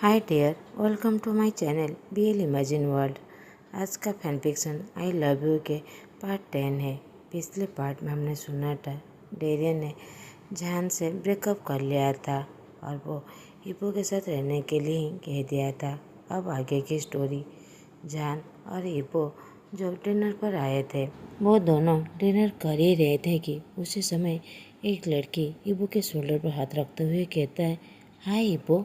Hi dear, welcome to my channel BL imagine world. आज का fan fiction I love you के part 10 है। पिछले पार्ट में हमने सुना था डेरियन ने जान से ब्रेकअप कर लिया था और वो इबो के साथ रहने के लिए ही कह दिया था। अब आगे की स्टोरी, जान और इबो जो डिनर पर आए थे, वो दोनों डिनर कर ही रहे थे कि उसी समय एक लड़की इबो के शोल्डर पर हाथ रखते हुए कहता है, हाय इबो।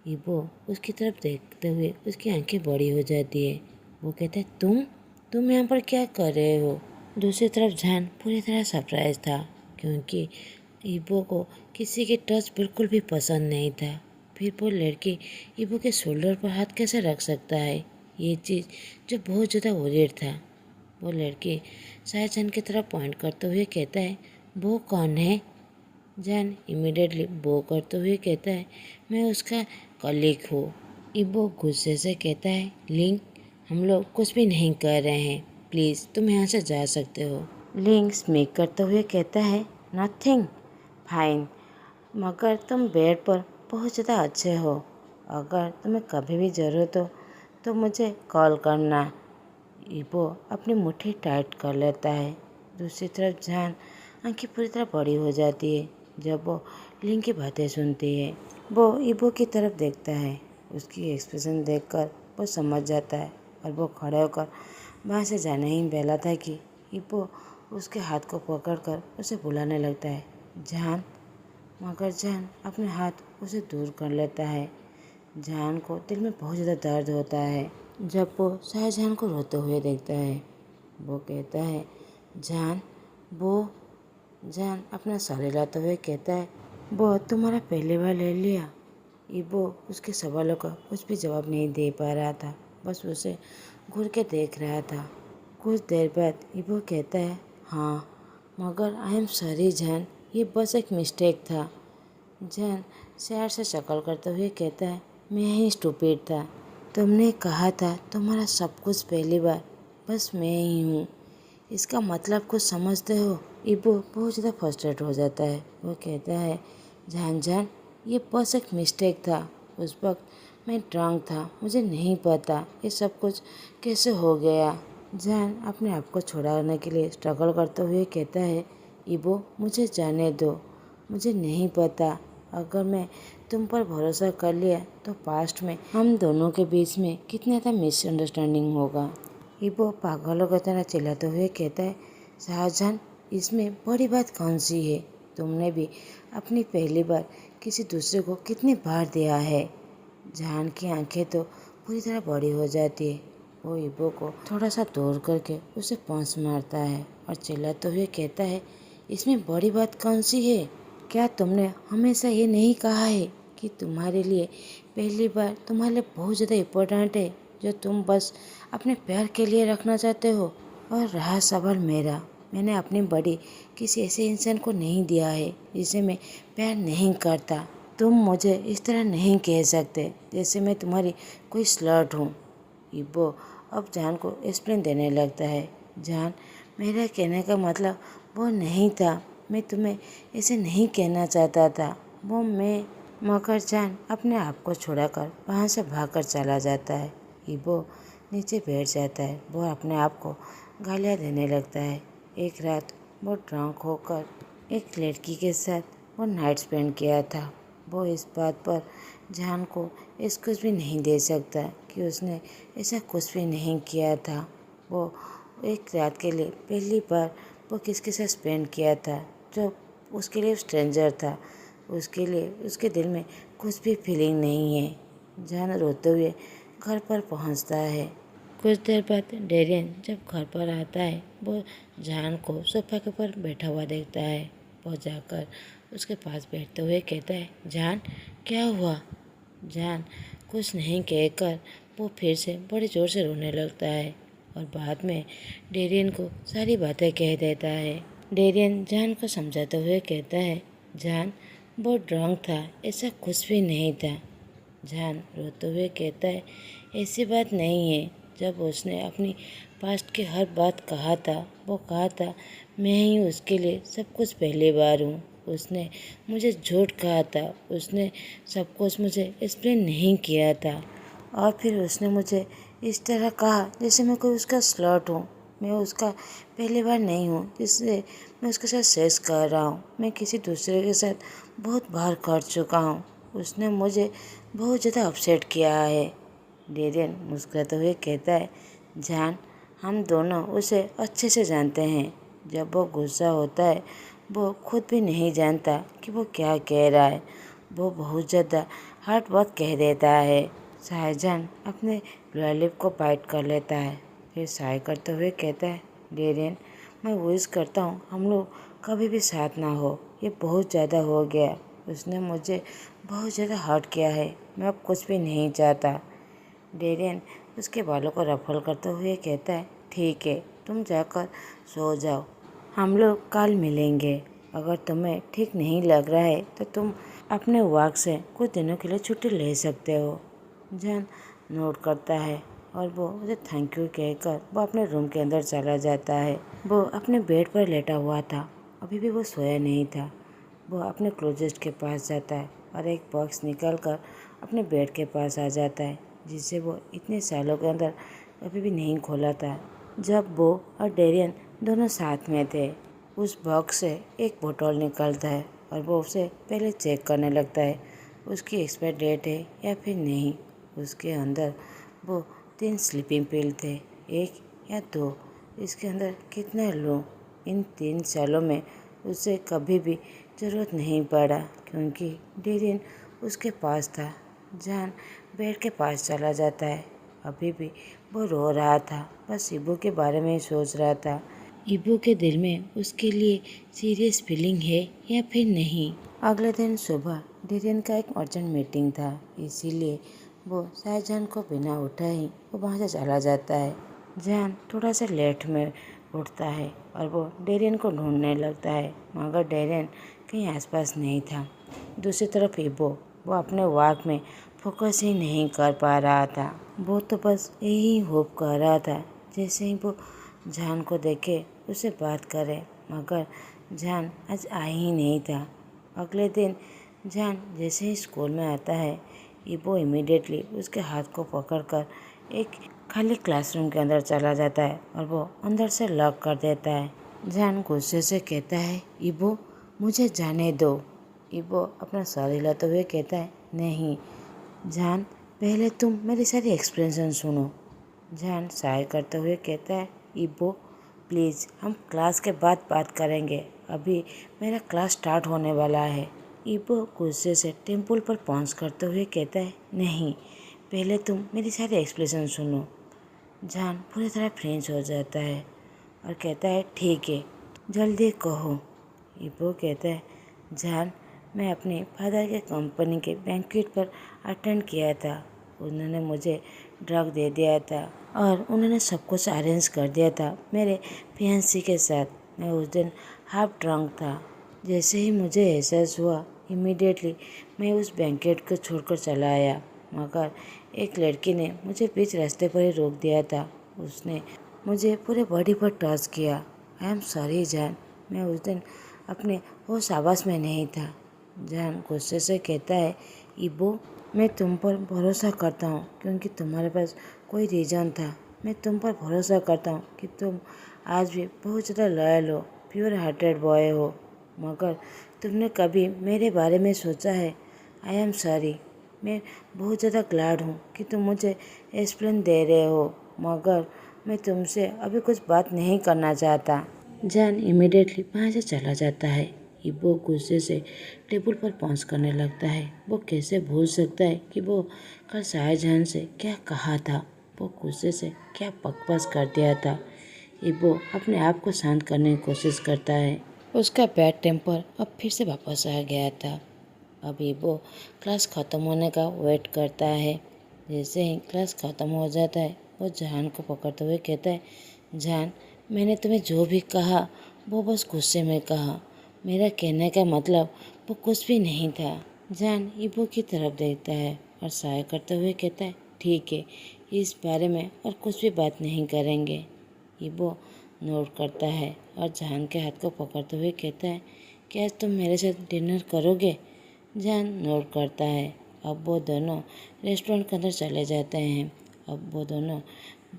इबो उसकी तरफ देखते हुए उसकी आंखें बड़ी हो जाती है। वो कहता है, तुम यहाँ पर क्या कर रहे हो? दूसरी तरफ जान पूरी तरह सरप्राइज था, क्योंकि इबो को किसी की टच बिल्कुल भी पसंद नहीं था। फिर वो लड़की इबो के शोल्डर पर हाथ कैसे रख सकता है? ये चीज़ जो बहुत ज़्यादा ओरियर था। वो लड़की शायद जान की तरफ पॉइंट करते हुए कहता है, वो कौन है? जान इमीडिएटली बो करते हुए कहता है, मैं उसका कलीग हूँ। इबो गुस्से से कहता है, लिंक, हम लोग कुछ भी नहीं कर रहे हैं, प्लीज़ तुम यहाँ से जा सकते हो। लिंक स्मिक करते हुए कहता है, नथिंग, फाइन, मगर तुम बेड पर बहुत ज़्यादा अच्छे हो। अगर तुम्हें कभी भी ज़रूरत हो तो मुझे कॉल करना। इबो अपनी मुट्ठी टाइट कर लेता है। दूसरी तरफ जान आंखें पूरी तरह बड़ी हो जाती है जब वो लिंक की बातें सुनती है। वो इबो की तरफ देखता है। उसकी एक्सप्रेशन देखकर वो समझ जाता है और वो खड़े होकर वहाँ से जाने ही वाला था कि इबो उसके हाथ को पकड़कर उसे बुलाने लगता है, जान। मगर जान अपने हाथ उसे दूर कर लेता है। जान को दिल में बहुत ज़्यादा दर्द होता है जब वो शाहजहान को रोते हुए देखता है। वो कहता है, जान, वो। जान अपना सर हिलाते हुए कहता है, वो तुम्हारा पहली बार ले लिया? इबो उसके सवालों का कुछ भी जवाब नहीं दे पा रहा था, बस उसे घूर के देख रहा था। कुछ देर बाद इबो कहता है, हाँ, मगर आई एम सॉरी जान, ये बस एक मिस्टेक था। जान शहर से शक्ल करते हुए कहता है, मैं ही स्टूपिड था। तुमने कहा था तुम्हारा सब कुछ पहली बार, बस मैं ही हूँ। इसका मतलब कुछ समझते हो? इबो बहुत ज़्यादा फ्रस्ट्रेट हो जाता है। वो कहता है, जान, ये बस एक मिस्टेक था। उस वक्त मैं ड्रंक था, मुझे नहीं पता ये सब कुछ कैसे हो गया। जान अपने आप को छुड़ाने के लिए स्ट्रगल करते हुए कहता है, इबो मुझे जाने दो, मुझे नहीं पता। अगर मैं तुम पर भरोसा कर लिया तो पास्ट में हम दोनों के बीच में कितना ज़्यादा मिसअंडरस्टैंडिंग होगा। इबो पागलों की तरह चिल्लाते हुए कहता है, शाहजहान, इसमें बड़ी बात कौन सी है? तुमने भी अपनी पहली बार किसी दूसरे को कितनी बार दिया है? जान की आंखें तो पूरी तरह बड़ी हो जाती है। वो इबो को थोड़ा सा दूर करके उसे पहुँच मारता है और चिल्लाते हुए कहता है, इसमें बड़ी बात कौन सी है? क्या तुमने हमेशा ये नहीं कहा है कि तुम्हारे लिए पहली बार तुम्हारे लिए बहुत ज़्यादा इम्पोर्टेंट है, जो तुम बस अपने प्यार के लिए रखना चाहते हो? और रहा सवाल मेरा, मैंने अपनी बॉडी किसी ऐसे इंसान को नहीं दिया है जिसे मैं प्यार नहीं करता। तुम मुझे इस तरह नहीं कह सकते जैसे मैं तुम्हारी कोई स्लर्ट हूँ। इबो अब जान को एक्सप्लेन देने लगता है, जान, मेरा कहने का मतलब वो नहीं था, मैं तुम्हें ऐसे नहीं कहना चाहता था, वो मैं। मगर जान अपने आप को छुड़ाकर वहाँ से भागकर चला जाता है। इबो नीचे बैठ जाता है। वो अपने आप को गालियाँ देने लगता है। एक रात वो ड्रंक होकर एक लड़की के साथ वो नाइट स्पेंड किया था। वो इस बात पर जान को एक्सक्यूज भी नहीं दे सकता कि उसने ऐसा कुछ भी नहीं किया था। वो एक रात के लिए पहली बार वो किसके साथ स्पेंड किया था जो उसके लिए स्ट्रेंजर था। उसके लिए उसके दिल में कुछ भी फीलिंग नहीं है। जान रोते हुए घर पर पहुंचता है। कुछ देर बाद डेरियन जब घर पर आता है, वो जान को सोफा के ऊपर बैठा हुआ देखता है। वो जाकर उसके पास बैठते हुए कहता है, जान, क्या हुआ? जान कुछ नहीं कहकर वो फिर से बड़े ज़ोर से रोने लगता है और बाद में डेरियन को सारी बातें कह देता है। डेरियन जान को समझाते हुए कहता है, जान, वो ड्रंक था, ऐसा कुछ भी नहीं था। जान रोते हुए कहता है, ऐसी बात नहीं है। जब उसने अपनी पास्ट की हर बात कहा था, वो कहा था, मैं ही उसके लिए सब कुछ पहली बार हूँ। उसने मुझे झूठ कहा था, उसने सब कुछ मुझे एक्सप्लेन नहीं किया था और फिर उसने मुझे इस तरह कहा जैसे मैं कोई उसका स्लॉट हूँ। मैं उसका पहली बार नहीं हूँ जिससे मैं उसके साथ सेक्स कर रहा हूँ। मैं किसी दूसरे के साथ बहुत बार कर चुका हूँ। उसने मुझे बहुत ज़्यादा अपसेट किया है। डेरियन मुस्कुराते हुए कहता है, जान, हम दोनों उसे अच्छे से जानते हैं। जब वो गुस्सा होता है वो खुद भी नहीं जानता कि वो क्या कह रहा है। वो बहुत ज़्यादा हार्ड बात कह देता है। शाहजहान अपने लॉलीपॉप को बाइट कर लेता है, फिर साय करते हुए कहता है, डेरियन, मैं विश करता हूँ हम लोग कभी भी साथ ना हो। ये बहुत ज़्यादा हो गया। उसने मुझे बहुत ज़्यादा हर्ट किया है। मैं अब कुछ भी नहीं चाहता। डेरियन उसके बालों को रफल करते हुए कहता है, ठीक है, तुम जाकर सो जाओ। हम लोग कल मिलेंगे। अगर तुम्हें ठीक नहीं लग रहा है तो तुम अपने वर्क से कुछ दिनों के लिए छुट्टी ले सकते हो। जॉन नोट करता है और वो उसे थैंक यू कहकर वो अपने रूम के अंदर चला जाता है। वो अपने बेड पर लेटा हुआ था। अभी भी वो सोया नहीं था। वो अपने क्लोजेस्ट के पास जाता है और एक बॉक्स निकालकर अपने बेड के पास आ जाता है, जिसे वो इतने सालों के अंदर कभी भी नहीं खोला था। जब वो और डेरियन दोनों साथ में थे, उस बॉक्स से एक बोतल निकलता है और वो उसे पहले चेक करने लगता है उसकी एक्सपायर डेट है या फिर नहीं। उसके अंदर वो 3 स्लीपिंग पिल थे, 1 या 2। इसके अंदर कितना लूँ? इन 3 सालों में उसे कभी भी ज़रूरत नहीं पड़ा क्योंकि डेरियन उसके पास था। जान बेड के पास चला जाता है। अभी भी वो रो रहा था, बस इबू के बारे में ही सोच रहा था। इबू के दिल में उसके लिए सीरियस फीलिंग है या फिर नहीं। अगले दिन सुबह डेरियन का एक अर्जेंट मीटिंग था, इसीलिए वो शाहजहान को बिना उठाए ही वो वहाँ से चला जाता है। जान थोड़ा सा लेट में उठता है और वो डेरियन को ढूंढने लगता है, मगर डेरियन कहीं आसपास नहीं था। दूसरी तरफ इबो वो अपने वर्क में फोकस ही नहीं कर पा रहा था। वो तो बस यही होप कर रहा था जैसे ही वो जान को देखे उसे बात करे, मगर जान आज आ ही नहीं था। अगले दिन जान जैसे ही स्कूल में आता है, इबो इमीडिएटली उसके हाथ को पकड़कर एक खाली क्लासरूम के अंदर चला जाता है और वो अंदर से लॉक कर देता है। जान गुस्से से कहता है, इबो मुझे जाने दो। इबो अपना सर हिलाते हुए कहता है, नहीं जान, पहले तुम मेरी सारी एक्सप्लेनेशन सुनो। जान साय करते हुए कहता है, इबो प्लीज़ हम क्लास के बाद बात करेंगे, अभी मेरा क्लास स्टार्ट होने वाला है। इबो गुस्से से टेम्पल पर पहुँच करते हुए कहता है, नहीं, पहले तुम मेरी सारी एक्सप्लेनेशन सुनो। जान पूरी तरह फ्रेंच हो जाता है और कहता है, ठीक है, जल्दी कहो। इबो कहता है, जान, मैं अपने फादर के कंपनी के बैंक्वेट पर अटेंड किया था। उन्होंने मुझे ड्रग दे दिया था और उन्होंने सब कुछ अरेंज कर दिया था मेरे फियांसी के साथ। मैं उस दिन हाफ ड्रंक था। जैसे ही मुझे एहसास हुआ, इमीडिएटली मैं उस बैंक्वेट को छोड़कर चला आया, मगर एक लड़की ने मुझे बीच रास्ते पर ही रोक दिया था। उसने मुझे पूरे बॉडी पर टच किया। आई एम सॉरी जान, मैं उस दिन अपने होश आवास में नहीं था। जान गुस्से से कहता है, इबो मैं तुम पर भरोसा करता हूँ क्योंकि तुम्हारे पास कोई रीज़न था। मैं तुम पर भरोसा करता हूँ कि तुम आज भी बहुत ज़्यादा लॉयल हो, प्योर हार्टेड बॉय हो, मगर तुमने कभी मेरे बारे में सोचा है? I am sorry. मैं बहुत ज़्यादा ग्लैड हूँ कि तुम मुझे एक्सप्लेन दे रहे हो, मगर मैं तुमसे अभी कुछ बात नहीं करना चाहता। जान इमीडिएटली वहाँ से चला जाता है। इबो गुस्से से टेबल पर पहुँच करने लगता है। वो कैसे भूल सकता है कि वो कल शाहजहान से क्या कहा था, वो गुस्से से क्या बकवास कर दिया था। इबो अपने आप को शांत करने की कोशिश करता है। उसका बैड टेम्पर अब फिर से वापस आ गया था। अब इबो क्लास ख़त्म होने का वेट करता है। जैसे ही क्लास ख़त्म हो जाता है, वो जान को पकड़ते हुए कहता है, जान, मैंने तुम्हें जो भी कहा वो बस गुस्से में कहा। मेरा कहने का मतलब वो कुछ भी नहीं था। जान इबो की तरफ देखता है और साय करते हुए कहता है, ठीक है, इस बारे में और कुछ भी बात नहीं करेंगे। इबो नोट करता है और जान के हाथ को पकड़ते हुए कहता है, क्या तुम मेरे साथ डिनर करोगे? जान नोट करता है। अब वो दोनों रेस्टोरेंट के अंदर चले जाते हैं। अब वो दोनों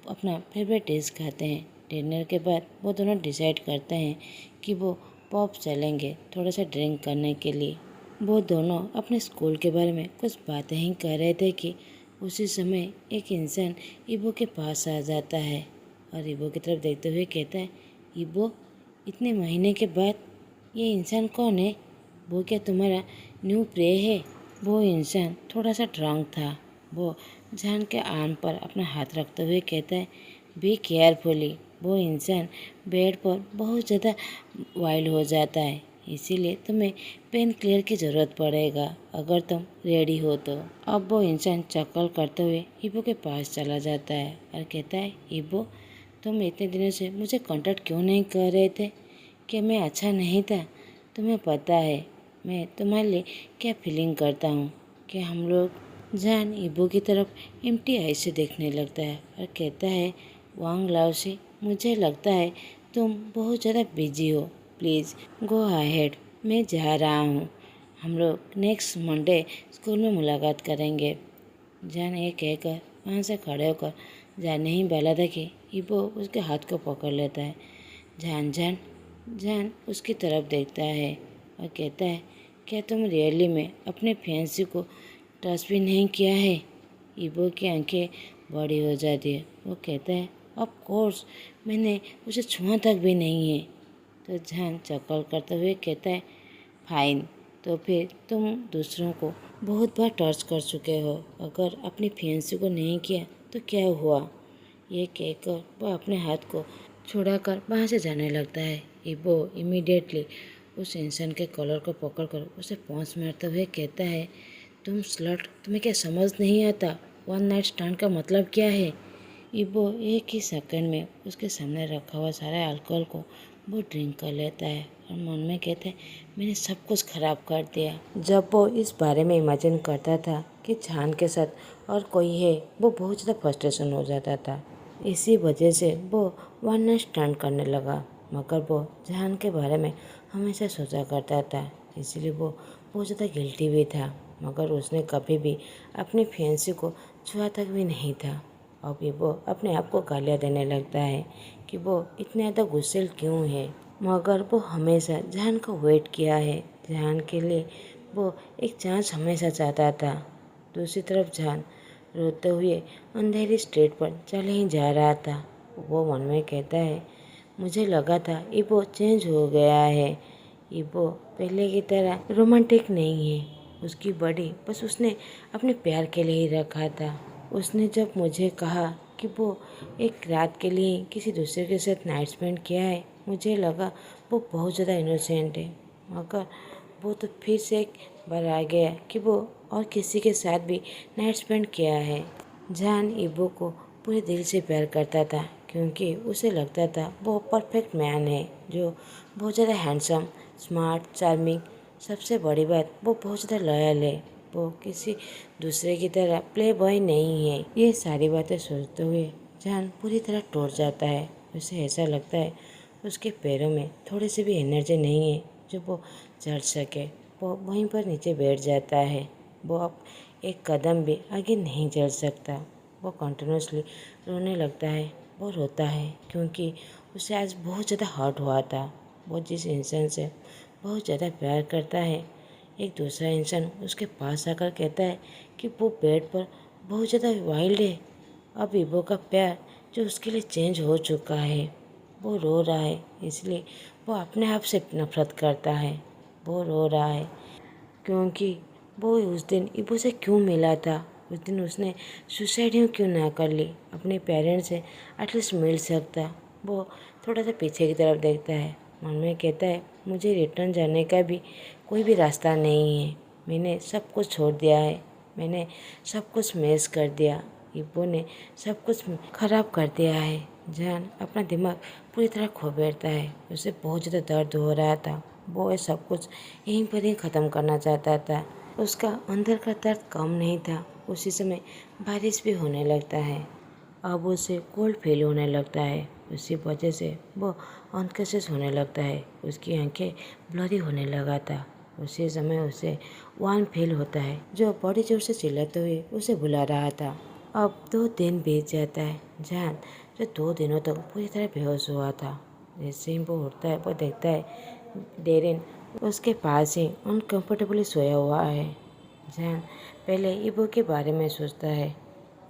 अपना फेवरेट डिश खाते हैं। डिनर के बाद वो दोनों डिसाइड करते हैं कि वो पब चलेंगे थोड़ा सा ड्रिंक करने के लिए। वो दोनों अपने स्कूल के बारे में कुछ बातें ही कर रहे थे कि उसी समय एक इंसान इबो के पास आ जाता है और इबो की तरफ देखते हुए कहता है, इबो, इतने महीने के बाद ये इंसान कौन है? वो क्या तुम्हारा न्यू प्रे है? वो इंसान थोड़ा सा ड्रंक था। वो जान के आर्म पर अपना हाथ रखते हुए कहता है, बी केयरफुली। वो इंसान बेड पर बहुत ज़्यादा वाइल्ड हो जाता है, इसीलिए तुम्हें पेन क्लियर की ज़रूरत पड़ेगा अगर तुम रेडी हो तो। अब वो इंसान चक्कर करते हुए इबो के पास चला जाता है और कहता है, इबो, तुम इतने दिनों से मुझे कांटेक्ट क्यों नहीं कर रहे थे? क्या मैं अच्छा नहीं था? तुम्हें पता है मैं तुम्हारे लिए क्या फीलिंग करता हूँ? क्या हम लोग। जान इबो की तरफ एम्प्टी आई से देखने लगता है और कहता है, वांग लाओ से, मुझे लगता है तुम बहुत ज़्यादा बिजी हो। प्लीज़ गो अहेड, मैं जा रहा हूँ। हम लोग नेक्स्ट मंडे स्कूल में मुलाकात करेंगे। जान ये कहकर वहाँ से खड़े होकर जाने ही वाला था कि इबो उसके हाथ को पकड़ लेता है। जान जान जान उसकी तरफ देखता है और कहता है, क्या तुम रियली में अपने फियांसी को टच भी नहीं किया है? इबो की आंखें बड़ी हो जाती है। वो कहता है, ऑफ कोर्स मैंने उसे छुआ तक भी नहीं है। तो जान चक्कर करते हुए कहता है, फाइन, तो फिर तुम दूसरों को बहुत बार टच कर चुके हो, अगर अपनी फियांसी को नहीं किया तो क्या हुआ? ये कहकर वह अपने हाथ को छुड़ाकर वहाँ से जाने लगता है। इबो इमीडिएटली उस इंसान के कॉलर को पकड़कर उसे पहुँच मारते हुए कहता है, तुम स्लट, तुम्हें क्या समझ नहीं आता? वन नाइट स्टैंड का मतलब क्या है? इबो एक ही सेकंड में उसके सामने रखा हुआ सारा अल्कोहल को वो ड्रिंक कर लेता है और मन में कहता है, मैंने सब कुछ खराब कर दिया। जब वो इस बारे में इमेजिन करता था कि जान के साथ और कोई है, वो बहुत ज़्यादा फ्रस्ट्रेशन हो जाता था। इसी वजह से वो वन नाइट स्टैंड करने लगा। मगर वो जान के बारे में हमेशा सोचा करता था, इसलिए वो बहुत ज़्यादा गिल्टी भी था। मगर उसने कभी भी अपनी फियांसी को छुआ तक भी नहीं था। अभी वो अपने आप को गालियाँ देने लगता है कि वो इतना ज़्यादा गुस्सेल क्यों है। मगर वो हमेशा जान का वेट किया है। जान के लिए वो एक चांस हमेशा चाहता था। दूसरी तरफ जान रोते हुए अंधेरी स्ट्रीट पर चले ही जा रहा था। वो मन में कहता है, मुझे लगा था इबो चेंज हो गया है। इबो पहले की तरह रोमांटिक नहीं है। उसकी बॉडी बस उसने अपने प्यार के लिए ही रखा था। उसने जब मुझे कहा कि वो एक रात के लिए किसी दूसरे के साथ नाइट स्पेंड किया है, मुझे लगा वो बहुत ज़्यादा इनोसेंट है। मगर वो तो फिर से एक बार आ गया कि वो और किसी के साथ भी नाइट स्पेंड किया है। जान इबो को पूरे दिल से प्यार करता था क्योंकि उसे लगता था वो परफेक्ट मैन है जो बहुत ज़्यादा हैंडसम, स्मार्ट, चार्मिंग, सबसे बड़ी बात वो बहुत ज़्यादा लॉयल है। वो किसी दूसरे की तरह प्ले बॉय नहीं है। ये सारी बातें सोचते हुए जान पूरी तरह टूट जाता है। उसे ऐसा लगता है उसके पैरों में थोड़ी सी भी एनर्जी नहीं है जो वो चढ़ सके। वो वहीं पर नीचे बैठ जाता है। वो अब एक कदम भी आगे नहीं चल सकता। वो कंटिन्यूसली रोने लगता है। वो रोता है क्योंकि उसे आज बहुत ज़्यादा हर्ट हुआ था। वो जिस इंसान से बहुत ज़्यादा प्यार करता है, एक दूसरा इंसान उसके पास आकर कहता है कि वो बेड पर बहुत ज़्यादा वाइल्ड है। अब इबो का प्यार जो उसके लिए चेंज हो चुका है। वो रो रहा है, इसलिए वो अपने आप से नफरत करता है। वो रो रहा है क्योंकि वो उस दिन इबो से क्यों मिला था। उस दिन उसने सुसाइड ही क्यों ना कर ली। अपने पेरेंट्स से एटलीस्ट मिल सकता। वो थोड़ा सा पीछे की तरफ देखता है। मन में कहता है, मुझे रिटर्न जाने का भी कोई भी रास्ता नहीं है। मैंने सब कुछ छोड़ दिया है। मैंने सब कुछ मिस कर दिया। इबो ने सब कुछ खराब कर दिया है। जान अपना दिमाग पूरी तरह खो बैठता है। उसे बहुत ज़्यादा दर्द हो रहा था। वो ये सब कुछ यहीं पर ही ख़त्म करना चाहता था। उसका अंदर का दर्द कम नहीं था। उसी समय बारिश भी होने लगता है। अब उसे कोल्ड फील होने लगता है। उसी वजह से वो अनकॉन्शियस होने लगता है। उसकी आंखें ब्लरी होने लगा था। उसी समय उसे वान फील होता है जो बड़ी जोर से चिल्लाते हुए उसे बुला रहा था। अब 2 दिन बीत जाता है। जान जो 2 दिनों तक पूरी तरह बेहोश हुआ था। जैसे ही वो उठता है वो देखता है डेरिन उसके पास ही अनकंफर्टेबली सोया हुआ है। जान पहले इबो के बारे में सोचता है।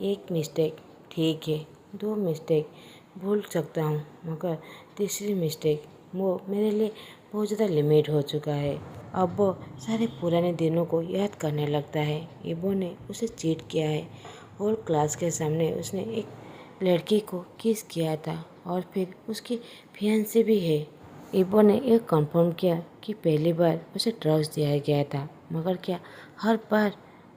एक मिस्टेक ठीक है, 2 मिस्टेक भूल सकता हूँ, मगर तीसरी मिस्टेक वो मेरे लिए बहुत ज़्यादा लिमिट हो चुका है। अब वो सारे पुराने दिनों को याद करने लगता है। इबो ने उसे चीट किया है। होल क्लास के सामने उसने एक लड़की को किस किया था और फिर उसकी फियांसी भी है। इबो ने यह कंफर्म किया कि पहली बार उसे ड्रग्स दिया गया था, मगर क्या हर बार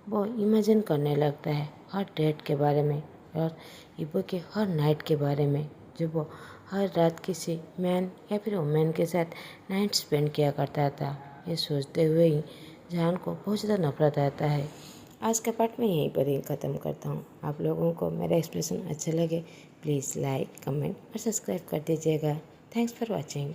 वो इमेजिन करने लगता है हर डेट के बारे में और इबो के हर नाइट के बारे में, जब वो हर रात किसी मैन या फिर वुमेन के साथ नाइट स्पेंड किया करता था। ये सोचते हुए ही जान को बहुत ज़्यादा नफरत आता है। आज का पार्ट मैं यहीं पर ही ख़त्म करता हूँ। आप लोगों को मेरा एक्सप्रेशन अच्छा लगे प्लीज़ लाइक, कमेंट और सब्सक्राइब कर दीजिएगा। Thanks for watching.